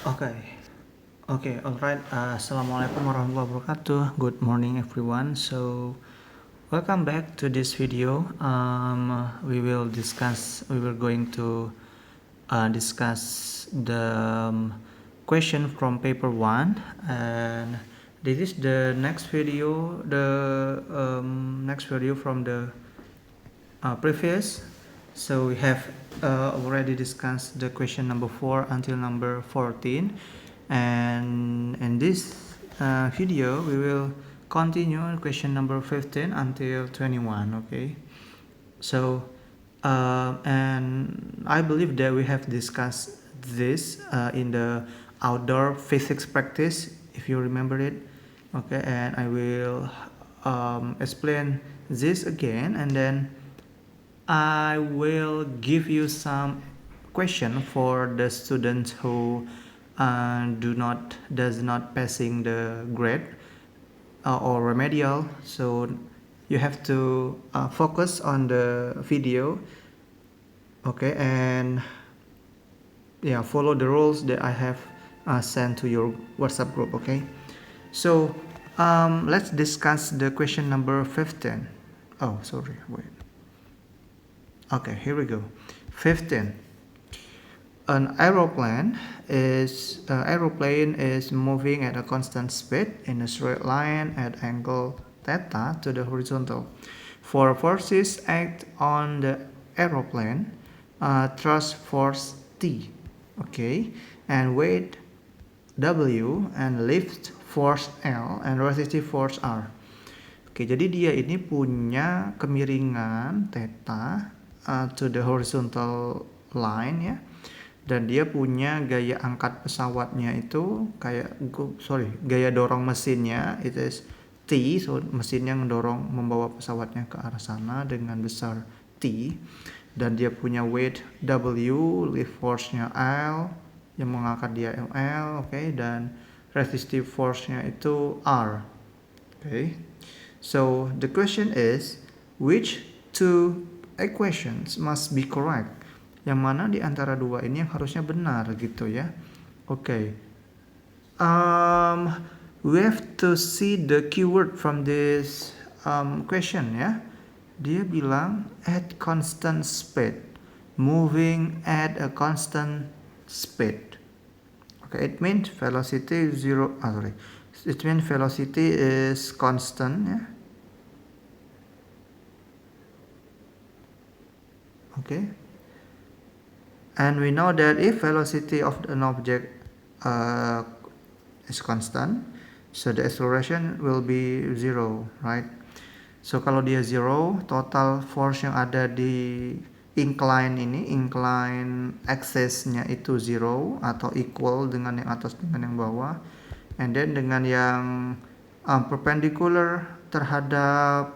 Okay. Okay, alright. Assalamualaikum warahmatullahi wabarakatuh. Good morning, everyone. So, welcome back to this video. We will going to discuss the question from paper 1, and this is the next video, next video from the previous. So we have already discussed the question number 4 until number 14, and in this video we will continue question number 15 until 21. Okay, so and I believe that we have discussed this in the outdoor physics practice, if you remember it. Okay, and I will explain this again, and then I will give you some question for the students who does not passing the grade or remedial. So you have to focus on the video, okay, and yeah, follow the rules that I have sent to your WhatsApp group. Okay, so let's discuss the question number 15. Oh, sorry, wait. Okay, here we go. 15. An aeroplane is moving at a constant speed in a straight line at angle theta to the horizontal. Four forces act on the aeroplane: thrust force T, okay, and weight W, and lift force L, and resistive force R. Oke, jadi dia ini punya kemiringan theta to the horizontal line ya, dan dia punya gaya angkat pesawatnya itu gaya dorong mesinnya itu is T, so mesinnya mendorong membawa pesawatnya ke arah sana dengan besar T, dan dia punya weight W, lift force-nya L yang mengangkat dia L, okay, dan resistive force-nya itu R. Okay, so the question is, which two equations must be correct? Yang mana di antara dua ini yang harusnya benar gitu ya? Okay. We have to see the keyword from this question ya. Dia bilang at constant speed, moving at a constant speed. Okay, it means velocity zero. It means velocity is constant ya. Okay. And we know that if velocity of an object is constant, so the acceleration will be zero, right? So kalau dia zero, total force yang ada di incline axis-nya itu zero atau equal dengan yang atas dengan yang bawah, and then dengan yang perpendicular terhadap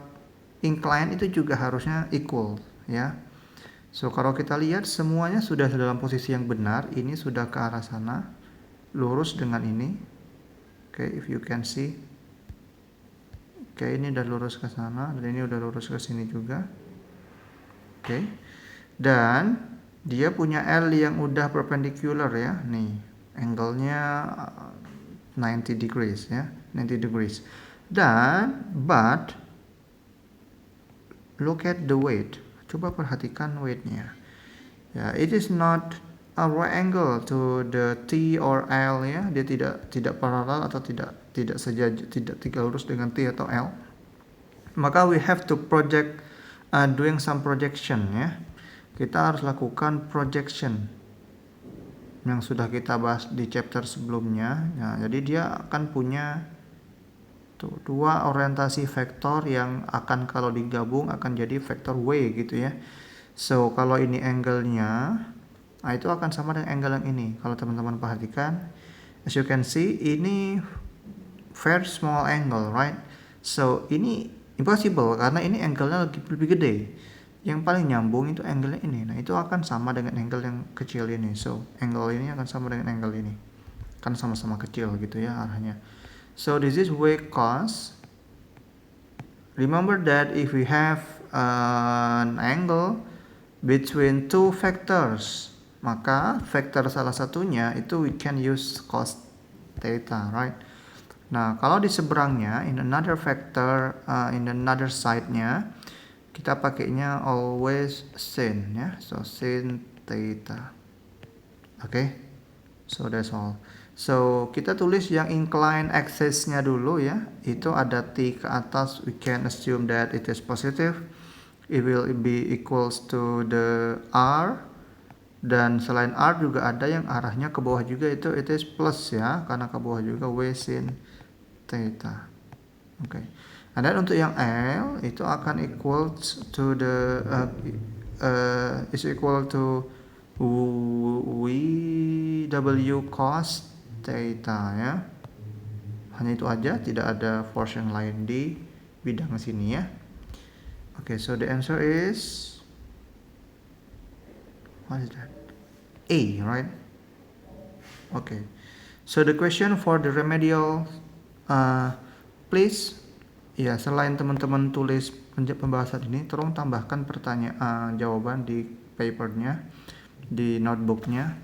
incline itu juga harusnya equal ya. So kalau kita lihat semuanya sudah dalam posisi yang benar, ini sudah ke arah sana, lurus dengan ini. Okay, if you can see. Okay, ini udah lurus ke sana, dan ini udah lurus ke sini juga. Okay, dan dia punya L yang udah perpendicular ya, nih, angle-nya 90 degrees ya, 90 degrees. Dan, but, look at the weight. Coba perhatikan weight-nya. Ya, it is not a right angle to the T or L ya. Dia tidak paralel atau tidak lurus dengan T atau L. Maka we have to project doing some projection ya. Kita harus lakukan projection yang sudah kita bahas di chapter sebelumnya. Nah, jadi dia akan punya dua orientasi vektor yang akan kalau digabung akan jadi vektor W gitu ya. So kalau ini angle-nya, nah itu akan sama dengan angle yang ini. Kalau teman-teman perhatikan, as you can see, ini very small angle, right? So ini impossible karena ini angle-nya lebih gede. Yang paling nyambung itu angle-nya ini. Nah itu akan sama dengan angle yang kecil ini. So angle ini akan sama dengan angle ini. Kan sama-sama kecil gitu ya arahnya. So this is W cos. Remember that if we have an angle between two vectors, maka vektor salah satunya itu we can use cos theta, right? Nah, kalau di seberangnya in another vector in another side-nya kita pakainya always sin ya. So sin theta. Oke. So that's all. So kita tulis yang incline axis-nya dulu ya. Itu ada T ke atas, we can assume that it is positive. It will be equals to the R. Dan selain R juga ada yang arahnya ke bawah juga, itu it is plus ya, karena ke bawah juga W sin theta. Oke. And then untuk yang L itu akan equals to the is equal to W cos theta ya. Hanya itu aja, tidak ada force yang lain di bidang sini ya. Okay, so the answer is what is that? A, right? Okay. So the question for the remedial, please, ya selain teman-teman tulis pembahasan ini, tolong tambahkan pertanyaan jawaban di papernya, di notebooknya.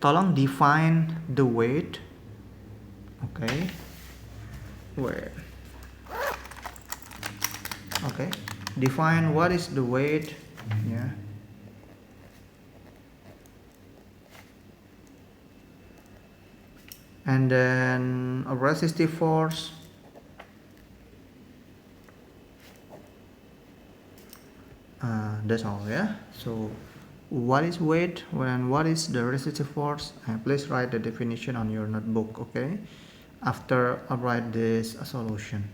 Tolong define the weight. Okay. Weight. Okay. Define what is the weight. Yeah. And then a resistive force. That's all, yeah. So what is weight and what is the resistive force? Please write the definition on your notebook, okay? After I write this solution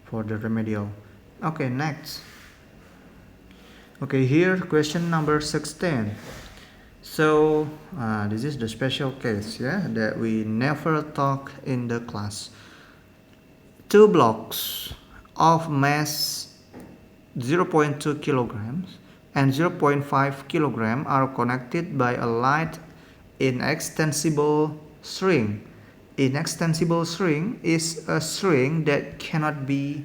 for the remedial. Okay, next. Okay, here question number 16. So this is the special case, yeah, that we never talk in the class. Two blocks of mass 0.2 kilograms and 0.5 kilogram are connected by a light inextensible string. Inextensible string is a string that cannot be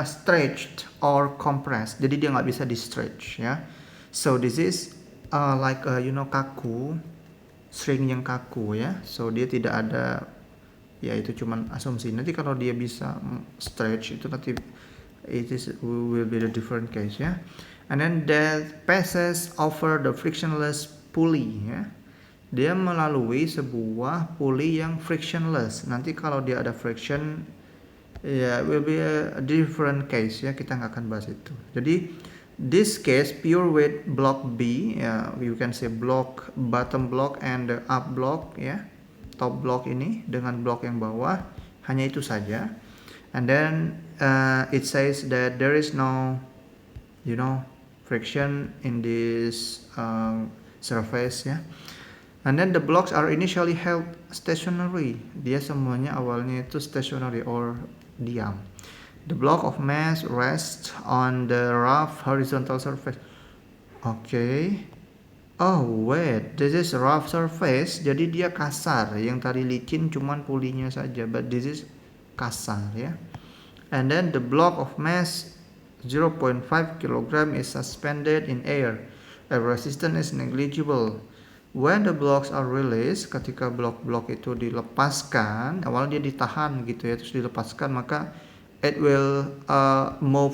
stretched or compressed. Jadi dia nggak bisa di stretch ya. So this is like kaku, string yang kaku ya. So dia tidak ada, ya itu cuman asumsi. Nanti kalau dia bisa stretch itu nanti will be the different case ya. And then that passes over the frictionless pulley ya. Dia melalui sebuah pulley yang frictionless. Nanti kalau dia ada friction, ya will be a different case ya. Kita nggak akan bahas itu. Jadi this case pure weight block B ya, you can say block bottom block and the up block ya. Top block ini dengan block yang bawah, hanya itu saja. And then it says that there is no friction in this surface ya. And then the blocks are initially held stationary. Dia semuanya awalnya itu stationary or diam. The block of mass rests on the rough horizontal surface. Okay. Oh wait, this is rough surface. Jadi dia kasar. Yang tadi licin cuman pulinya saja. But this is kasar ya. And then the block of mass 0.5 kg is suspended in air. Air resistance is negligible. When the blocks are released, ketika blok-blok itu dilepaskan, awalnya dia ditahan gitu ya, terus dilepaskan, maka it will move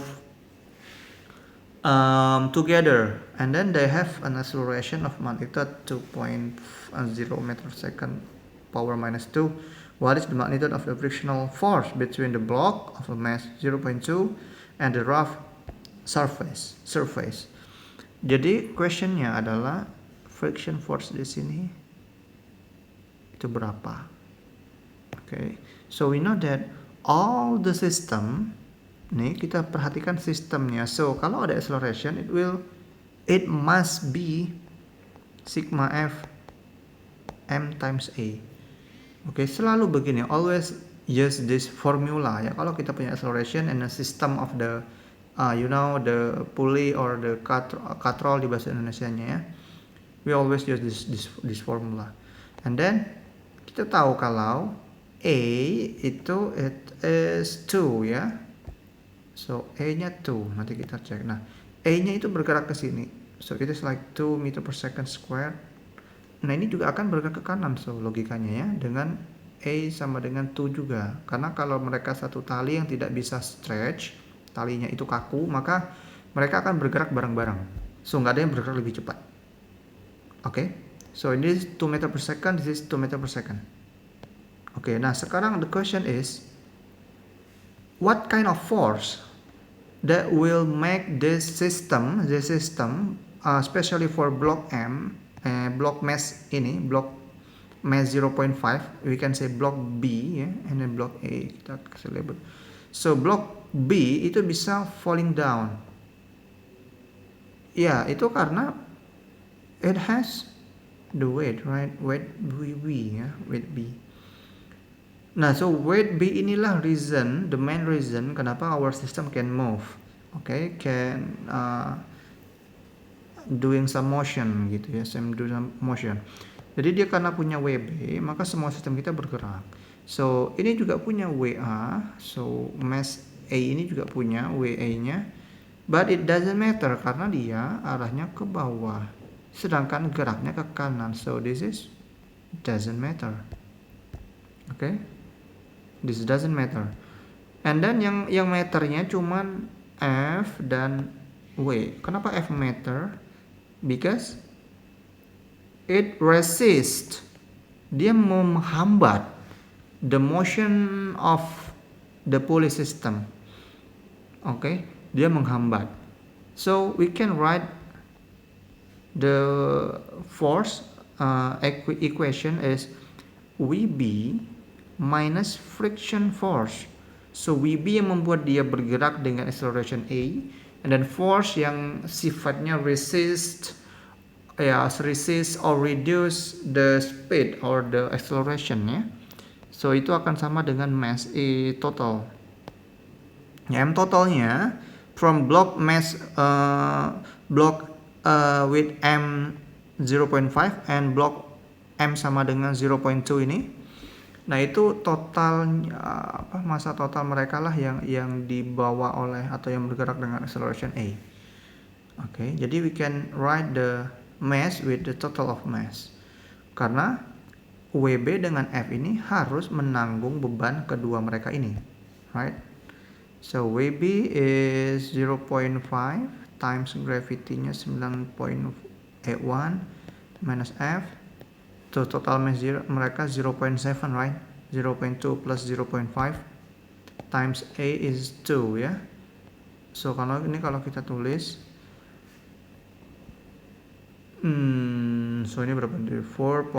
together, and then they have an acceleration of magnitude 2.0 meter second power minus 2. What is the magnitude of the frictional force between the block of a mass 0.2 and the rough surface? Jadi questionnya adalah friction force di sini itu berapa? Okay, so we know that all the system, nih kita perhatikan sistemnya. So kalau ada acceleration, it must be sigma F m times A. Okay, selalu begini, always use this formula ya. Kalau kita punya acceleration and a system of the the pulley or the control di bahasa Indonesianya ya. We always use this formula. And then kita tahu kalau A itu it is 2 ya. So A-nya 2, nanti kita cek. Nah, A-nya itu bergerak ke sini. So it is like 2 meter per second square. Nah ini juga akan bergerak ke kanan, so logikanya ya, dengan A sama dengan 2 juga. Karena kalau mereka satu tali yang tidak bisa stretch, talinya itu kaku, maka mereka akan bergerak bareng-bareng. So nggak ada yang bergerak lebih cepat. Oke, so ini 2 meter per second, this is 2 meter per second. Oke, nah sekarang the question is, what kind of force that will make this system, especially for block M, block mass ini, block mass 0.5, we can say block B ya, and then block A kita kasih label. So block B itu bisa falling down. Ya, itu karena it has the weight, right? Weight B ya, weight B. Nah, so weight B inilah the main reason kenapa our system can move. Okay, can doing some motion gitu ya, doing some motion. Jadi dia karena punya WB, maka semua sistem kita bergerak. So, ini juga punya WA, so mass A ini juga punya WA-nya, but it doesn't matter karena dia arahnya ke bawah, sedangkan geraknya ke kanan. So, this is doesn't matter. Okay? This doesn't matter. And then yang meternya cuman F dan W. Kenapa F meter? Because it resists. Dia menghambat the motion of the pulley system. Okay, dia menghambat. So we can write the force equation is VB minus friction force. So VB yang membuat dia bergerak dengan acceleration A, and then force yang sifatnya resist or reduce the speed or the acceleration ya. So itu akan sama dengan mass E total. Ya, M totalnya from block mass with M 0.5 and block M sama dengan 0.2 ini. Nah, itu total massa total mereka lah yang dibawa oleh atau yang bergerak dengan acceleration A. Oke, jadi we can write the mass with the total of mass. Karena WB dengan F ini harus menanggung beban kedua mereka ini, right? So WB is 0.5 times gravity-nya 9.81 minus F. So total mass mereka 0.7, right? 0.2 plus 0.5 times A is 2 ya. So kalau kita tulis so ini berapa? 4.40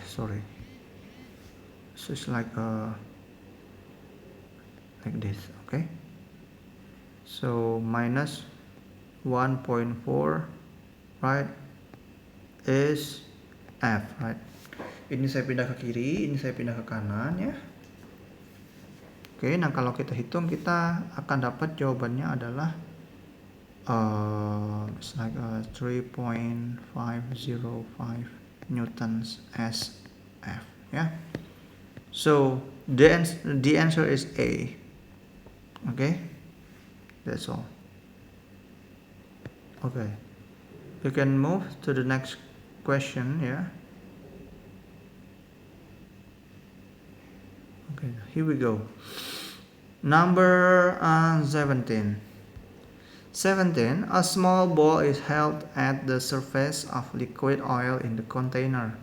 sorry. So it's like this, okay? So minus 1.4, right, is F, right? Ini saya pindah ke kiri, ini saya pindah ke kanan ya. Oke, nah kalau kita hitung kita akan dapat jawabannya adalah it's like 3.505 newtons SF ya. So the answer is A. Okay, that's all. Okay, you can move to the next question ya. Okay, here we go. Number 17. 17. A small ball is held at the surface of liquid oil in the container.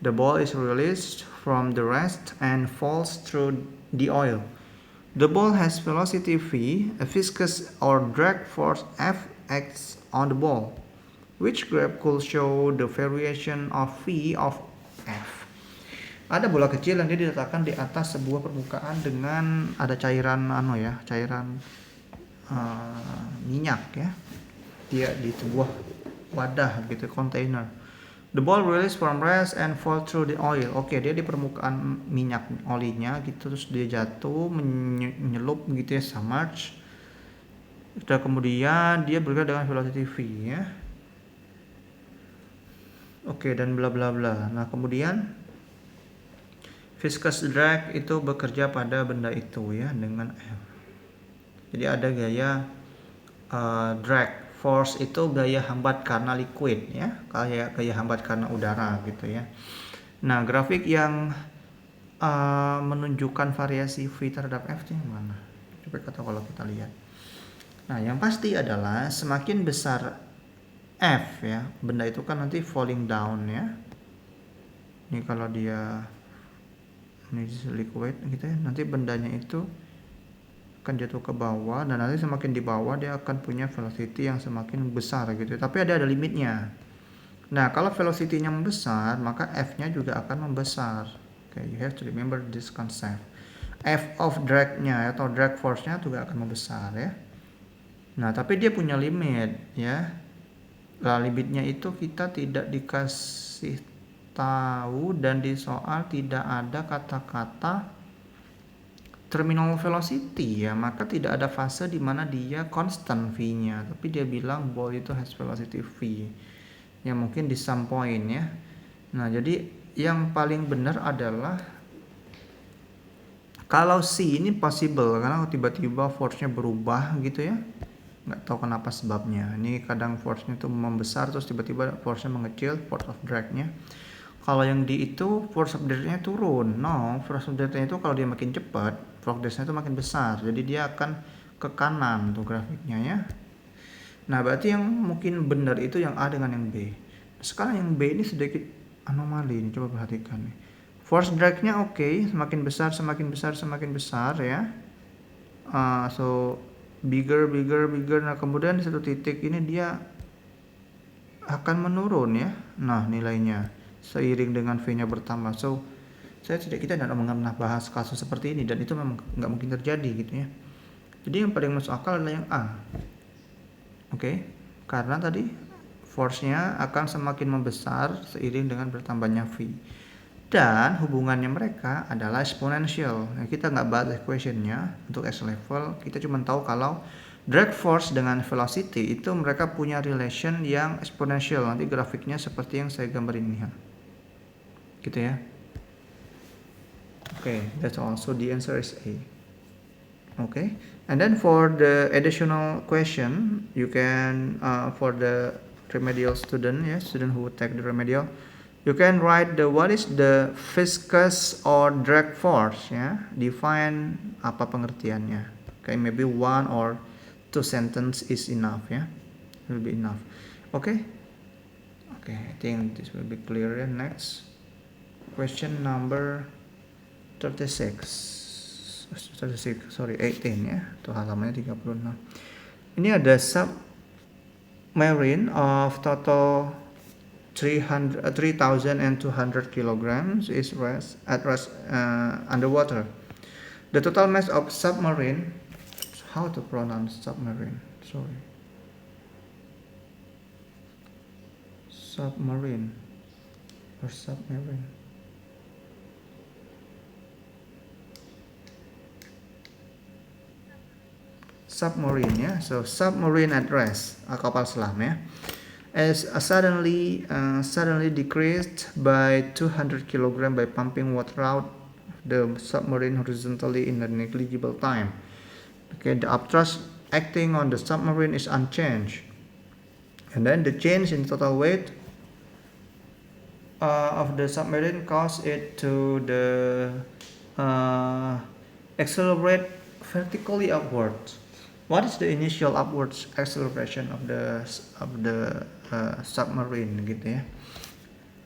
The ball is released from the rest and falls through the oil. The ball has velocity v, a viscous or drag force F acts on the ball. Which graph could show the variation of v of F? Ada bola kecil yang dia diletakkan di atas sebuah permukaan dengan ada cairan minyak ya. Dia di sebuah wadah gitu, container. The ball released from rest and fall through the oil. Oke, dia di permukaan minyak olinya gitu, terus dia jatuh menyelup gitu ya, submerge. Dan kemudian dia bergerak dengan velocity v ya. Oke, dan bla bla bla. Nah, kemudian viscous drag itu bekerja pada benda itu ya dengan F. Jadi ada gaya drag. Force itu gaya hambat karena liquid ya, kayak gaya hambat karena udara gitu ya. Nah, grafik yang menunjukkan variasi V terhadap F-nya yang mana? Coba kalau kita lihat. Nah, yang pasti adalah semakin besar F ya, benda itu kan nanti falling down ya. Ini kalau dia ini liquid gitu ya, nanti bendanya itu akan jatuh ke bawah, dan nanti semakin di bawah dia akan punya velocity yang semakin besar gitu. Tapi ada limitnya. Nah, kalau velocity-nya membesar, maka F-nya juga akan membesar. Okay, you have to remember this concept. F of drag-nya atau drag force-nya juga akan membesar ya. Nah, tapi dia punya limit ya. Nah, limitnya itu kita tidak dikasih tahu, dan di soal tidak ada kata-kata terminal velocity ya, maka tidak ada fase di mana dia constant v-nya, tapi dia bilang ball itu has velocity v ya, mungkin di some point ya. Nah, jadi yang paling benar adalah kalau C ini possible karena tiba-tiba force-nya berubah gitu ya, nggak tahu kenapa sebabnya. Ini kadang force-nya itu membesar terus tiba-tiba force-nya mengecil, force of drag-nya. Kalau yang D itu force of drag-nya turun. No, force of drag-nya itu kalau dia makin cepat, force of drag-nya itu makin besar. Jadi dia akan ke kanan tuh grafiknya ya. Nah, berarti yang mungkin benar itu yang A dengan yang B. Sekarang yang B ini sedikit anomali nih, coba perhatikan nih. Force drag-nya oke, semakin besar ya. So bigger. Nah, kemudian di satu titik ini dia akan menurun ya. Nah, nilainya seiring dengan V-nya bertambah. So kita tidak pernah bahas kasus seperti ini, dan itu memang nggak mungkin terjadi gitu ya. Jadi yang paling masuk akal adalah yang A. Oke, karena tadi force-nya akan semakin membesar seiring dengan bertambahnya V. Dan hubungannya mereka adalah eksponensial. Nah, kita nggak bahas equation-nya untuk S level, kita cuma tahu kalau drag force dengan velocity itu mereka punya relation yang eksponensial. Nanti grafiknya seperti yang saya gambar ini ya. Gitu ya. Okay, that's all. So the answer is A. Okay, and then for the additional question, you can for the remedial student, student who would take the remedial, you can write the what is the viscous or drag force ya. Define apa pengertiannya. Okay, maybe one or two sentence is enough ya. Will be enough. Okay. Okay, I think this will be clear. Next question number 36, sorry 18 ya, itu halamannya 36. Ini ada submarine of total 3,200 kilograms is at rest underwater. The total mass of submarine, how to pronounce submarine? Sorry, submarine or submarine. Submarine ya, so submarine at rest, kapal selam ya, as suddenly decreased by 200 kg by pumping water out the submarine horizontally in a negligible time. Okay, the upthrust acting on the submarine is unchanged, and then the change in total weight of the submarine caused it to accelerate vertically upward. What is the initial upwards acceleration of the submarine gitu ya.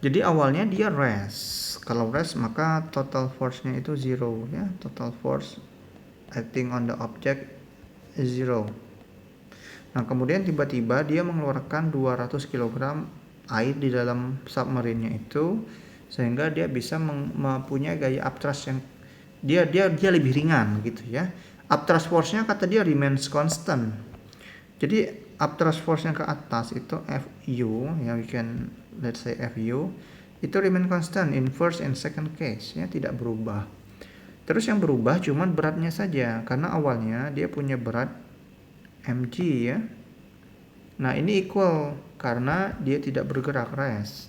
Jadi awalnya dia rest. Kalau rest maka total force-nya itu zero ya. Total force acting on the object is zero. Nah, kemudian tiba-tiba dia mengeluarkan 200 kg air di dalam submarine-nya itu, sehingga dia bisa mempunyai gaya upthrust yang dia lebih ringan gitu ya. Upthrust force-nya kata dia remains constant. Jadi upthrust force-nya ke atas itu Fu ya, we can let's say Fu itu remain constant in first and second case ya, tidak berubah. Terus yang berubah cuman beratnya saja, karena awalnya dia punya berat mg ya. Nah, ini equal karena dia tidak bergerak, rest.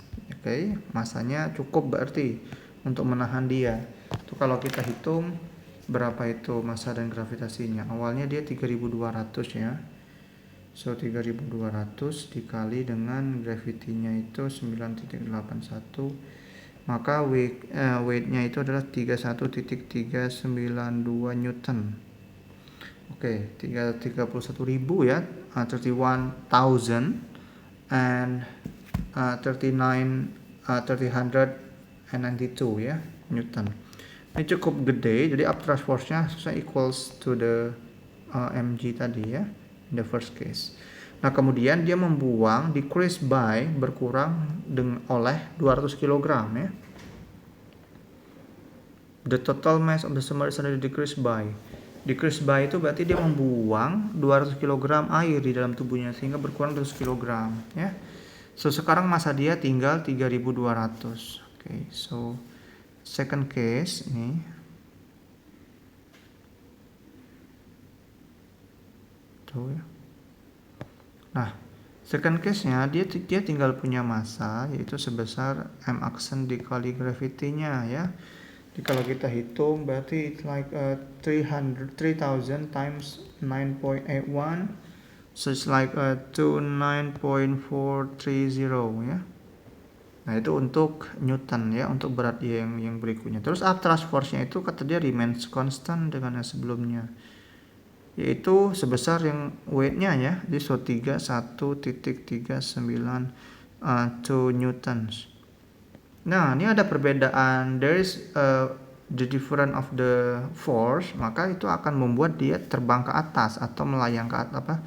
Masanya cukup berarti untuk menahan dia. Itu kalau kita hitung berapa itu massa dan gravitasinya. Awalnya dia 3200 ya. So 3200 dikali dengan gravitinya itu 9.81, maka weight-nya itu adalah 31.392 Newton. Oke, 31.000 ya, 31,000 and 392 ya Newton. Ini cukup gede, jadi upthrust force-nya equals to the mg tadi ya, in the first case. Nah kemudian dia membuang, decrease by, berkurang oleh 200 kg ya. The total mass of the submerged is decreased by. Decrease by itu berarti dia membuang 200 kg air di dalam tubuhnya sehingga berkurang 200 kg ya. So sekarang massa dia tinggal 3200. Oke, so second case ini. Tuh ya. Nah, second case-nya dia tinggal punya massa yaitu sebesar m aksen dikali gravity-nya ya. Jadi kalau kita hitung berarti it's like 3000 times 9.81, so it's like 29.430 ya. Nah itu untuk Newton ya, untuk berat yang berikutnya. Terus upthrust force-nya itu kata dia remains constant dengan yang sebelumnya, yaitu sebesar yang weight-nya ya, jadi so 31.392 newtons. Nah, ini ada perbedaan, there is the difference of the force, maka itu akan membuat dia terbang ke atas atau melayang ke atas,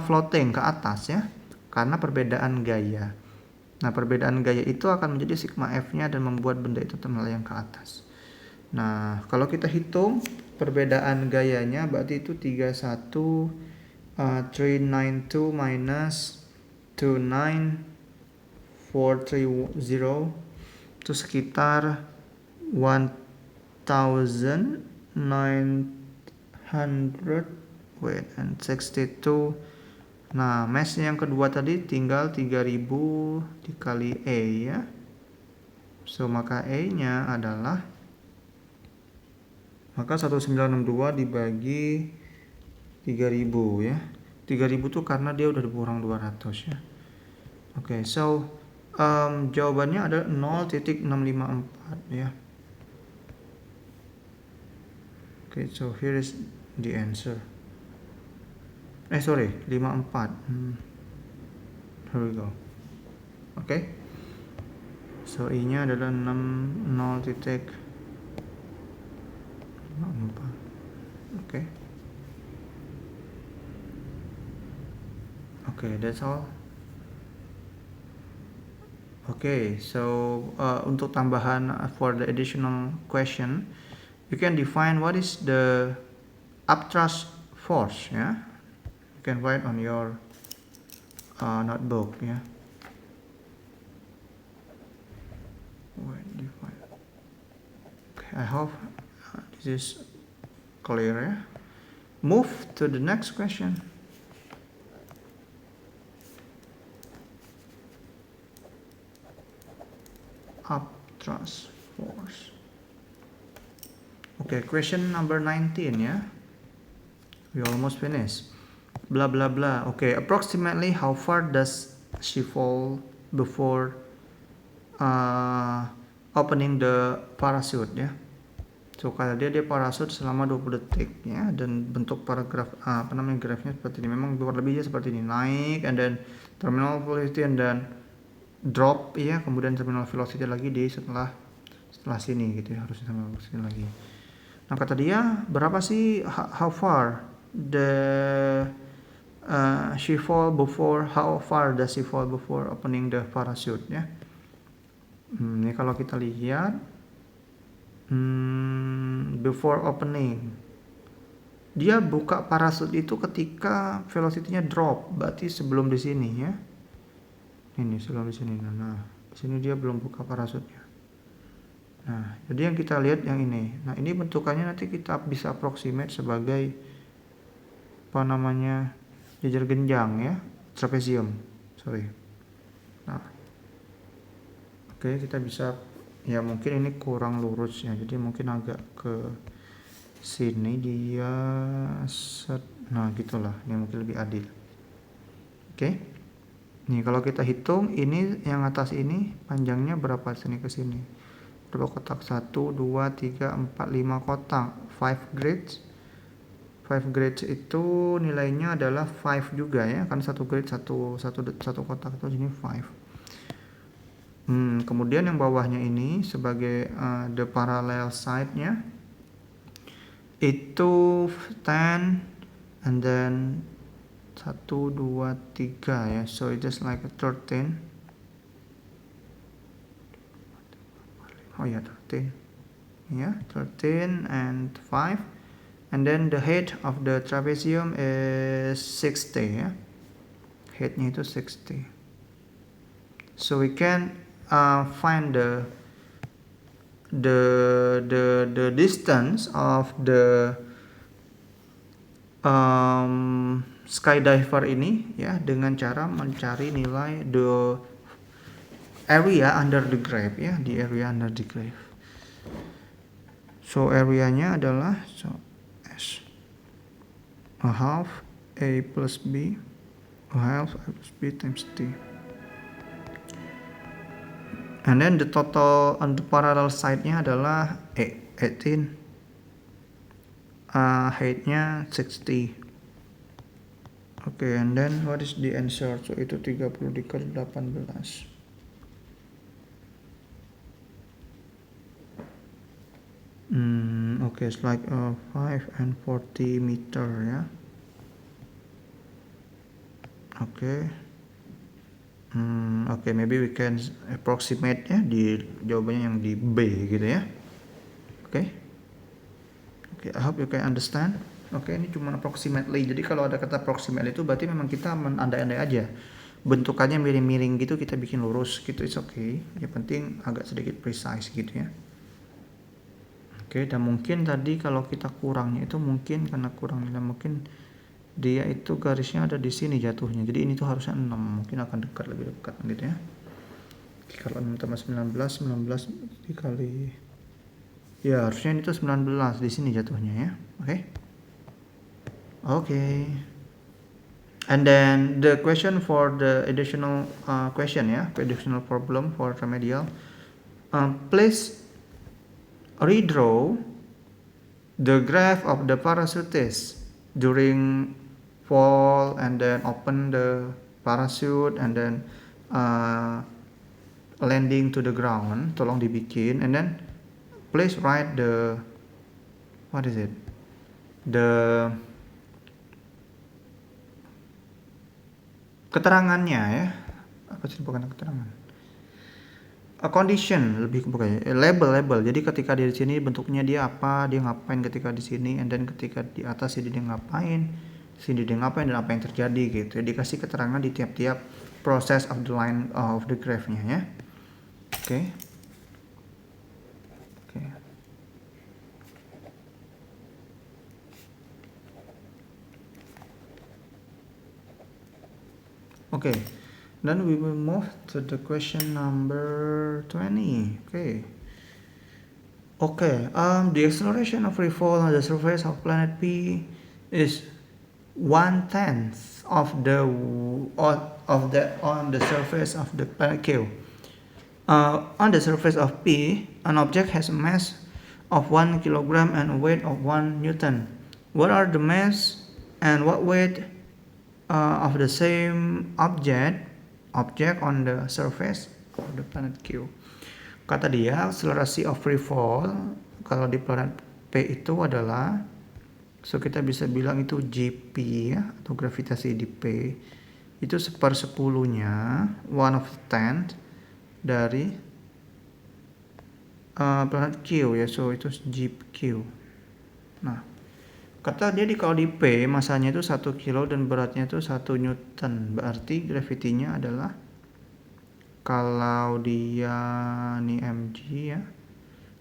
floating ke atas ya, karena perbedaan gaya. Nah, perbedaan gaya itu akan menjadi sigma F-nya dan membuat benda itu melayang ke atas. Nah, kalau kita hitung perbedaan gayanya berarti itu 39392 minus 29430 itu sekitar 1962. Nah, mass yang kedua tadi tinggal 3000 dikali A ya. So maka A-nya adalah 1962 dibagi 3000 ya. 3000 tuh karena dia udah dikurang 200 ya. Oke, so jawabannya adalah 0.654 ya. Oke, so here is the answer. 54. Here we go. Oke. So I-nya adalah 0.54. Oke. Oke, that's all. Okay, so untuk tambahan for the additional question, you can define what is the upthrust force ya. You can write on your notebook ya. Okay, I hope this is clear ya. Move to the next question. Upthrust force. Okay, question number 19 ya. We almost finished. Blah blah blah. Okay, approximately how far does she fall before opening the parachute ya. So kalau dia parachute selama 20 detik ya, dan bentuk paragraf grafnya seperti ini. Memang kurang lebihnya seperti ini, naik and then terminal velocity and then drop ya, kemudian terminal velocity lagi di setelah sini gitu ya, harusnya sama sini lagi. Nah kata dia berapa sih, how far she fall before, how far does she fall before opening the parachute ya. Ini kalau kita lihat before opening, dia buka parachute itu ketika velocity-nya drop, berarti sebelum di sini ya. Ini sebelum di sini. Nah, di sini dia belum buka parasutnya. Nah, jadi yang kita lihat yang ini. Nah, ini bentukannya nanti kita bisa approximate sebagai jajar genjang ya, trapezium. Nah, oke, kita bisa ya, mungkin ini kurang lurus ya, jadi mungkin agak ke sini dia nah gitulah, ini mungkin lebih adil. Oke. Nih kalau kita hitung ini yang atas ini panjangnya berapa sini ke sini? Berapa kotak? 1 2 3 4 5 kotak. 5 grids. 5 grids itu nilainya adalah 5 juga ya, kan satu grid satu kotak itu sini 5. Kemudian yang bawahnya ini sebagai the parallel side-nya itu 10 and then 1 2 3 ya, so it is like a 13. Oh ya, 13 ya, 13 and 5, and then the height of the trapezium is 60 ya, heightnya itu 60. So we can find the distance of the skydiver ini ya, dengan cara mencari nilai the area under the grave ya, di area under the grave. So areanya adalah S a half A plus B, a half A plus B times T. And then the total on the parallel side-nya adalah 18. Height-nya 60. Okay, and then what is the answer? So itu 30 dikali 18. Okay, it's like 5 and 40 meter ya. Okay. Okay, maybe we can approximate ya, di jawabannya yang di B gitu ya. Okay. Okay, I hope you can understand. Oke, ini cuma approximately. Jadi kalau ada kata approximately itu berarti memang kita menandai-andai aja. Bentukannya miring-miring gitu, kita bikin lurus gitu, it's okay. Yang penting agak sedikit precise gitu ya. Oke, dan mungkin tadi kalau kita kurangnya itu mungkin karena kurangnya mungkin dia itu garisnya ada di sini jatuhnya. Jadi ini tuh harusnya 6, mungkin akan dekat, lebih dekat gitu ya. Oke, kalau 6 tambah 19 dikali ya, harusnya ini tuh 19 di sini jatuhnya ya. Oke. Okay. And then the question for the additional question ya, additional problem for remedial. Please redraw the graph of the parachutist during fall and then open the parachute and then landing to the ground. Tolong dibikin, and then please write the keterangannya ya, apa sih, bukan keterangan, a condition, lebih bukan label. Jadi ketika dia di sini bentuknya dia apa, dia ngapain ketika di sini, and then ketika di atas ini dia ngapain, sini dia ngapain, dan apa yang terjadi gitu. Dikasih keterangan di tiap-tiap process of the line of the graph-nya ya. Oke. Okay, then we will move to the question number 20. Okay, the acceleration of free fall on the surface of planet P is 1/10 of the on the surface of the planet Q. On the surface of P, an object has a mass of 1 kilogram and a weight of 1 Newton. What are the mass and what weight of the same object on the surface of the planet Q? Kata dia, akselerasi of free fall kalau di planet P itu adalah, so kita bisa bilang itu Gp ya, atau gravitasi di P itu 1/10-nya 1/10 dari planet Q ya, so itu Gq. Nah, kata dia kalau di P masanya itu 1 kilo dan beratnya itu 1 Newton. Berarti gravitinya adalah, kalau dia nih mg ya,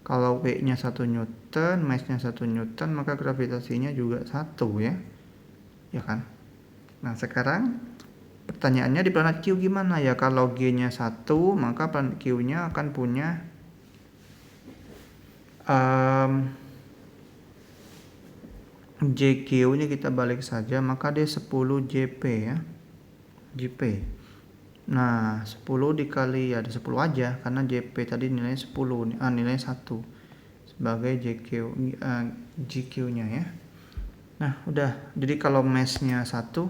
kalau W-nya 1 Newton, mass-nya 1 Newton, maka gravitasinya juga 1 ya. Ya kan? Nah, sekarang pertanyaannya di planet Q gimana ya? Kalau G-nya 1, maka planet Q-nya akan punya JQ ini kita balik saja, maka dia 10 JP ya. JP. Nah, 10 dikali ya ada 10 aja karena JP tadi nilainya 10, nilainya 1 sebagai GQ-nya ya. Nah, udah. Jadi kalau mass-nya 1,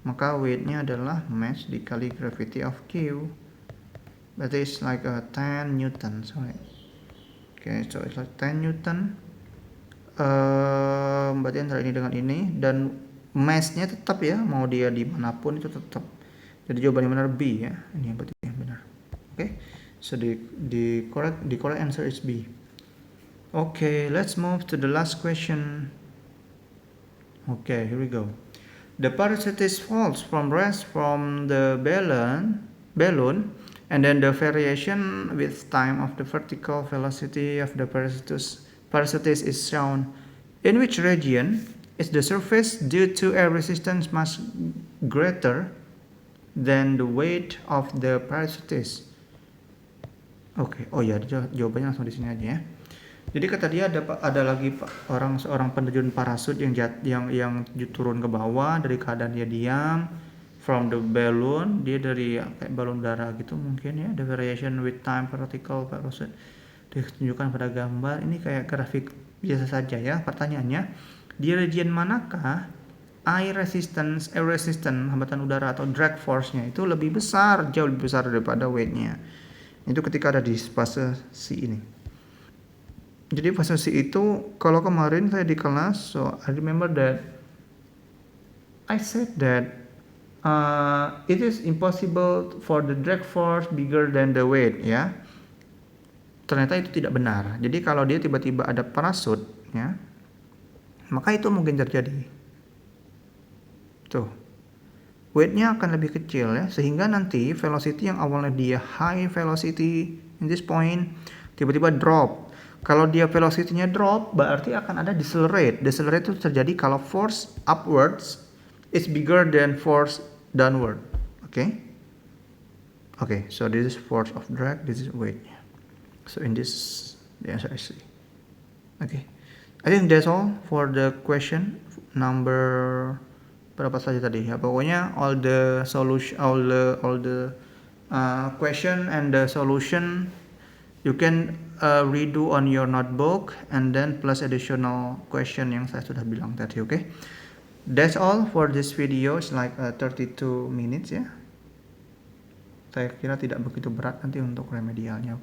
maka weight-nya adalah mass dikali gravity of Q. That is like 10 Newton. Sorry. Okay, so it's like 10 Newton. Berarti antara ini dengan ini, dan mass-nya tetap ya, mau dia dimanapun itu tetap. Jadi jawabannya benar B ya. Ini yang berarti yang benar. Okay, so the correct answer is B. Okay, let's move to the last question. Okay, here we go. The parachutist falls from rest from the balloon, and then the variation with time of the vertical velocity of the parachutist is shown. In which region is the surface due to air resistance much greater than the weight of the parachutist? Oke, oh ya, jawabannya langsung di sini aja ya. Jadi kata dia ada lagi seorang penerjun parasut yang turun ke bawah dari keadaan dia diam from the balloon, dia dari kayak balon udara gitu mungkin ya. The variation with time vertical parachute ditunjukkan pada gambar ini kayak grafik biasa saja ya. Pertanyaannya, di region manakah air resistance, hambatan udara atau drag force-nya itu lebih besar, jauh lebih besar daripada weight-nya. Itu ketika ada di fase C ini. Jadi fase C itu kalau kemarin saya di kelas, so I remember that I said that it is impossible for the drag force bigger than the weight ya. Ternyata itu tidak benar. Jadi kalau dia tiba-tiba ada parasut ya, maka itu mungkin terjadi. Tuh, weight-nya akan lebih kecil ya, sehingga nanti velocity yang awalnya dia high velocity in this point tiba-tiba drop. Kalau dia velocity-nya drop, berarti akan ada decelerate. Decelerate itu terjadi kalau force upwards is bigger than force downward. Okay? Okay, so this is force of drag, this is weight. So in this, the answer is C. Okay, I think that's all for the question number berapa saja tadi ya. Pokoknya all the solution, all the question and the solution you can redo on your notebook, and then plus additional question yang saya sudah bilang tadi. Okay, that's all for this video. It's like 32 minutes ya. Saya kira tidak begitu berat nanti untuk remedialnya.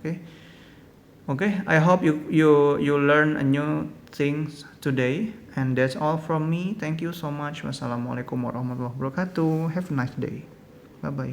Okay, I hope you learn a new things today, and that's all from me. Thank you so much. Wassalamualaikum warahmatullahi wabarakatuh. Have a nice day. Bye bye.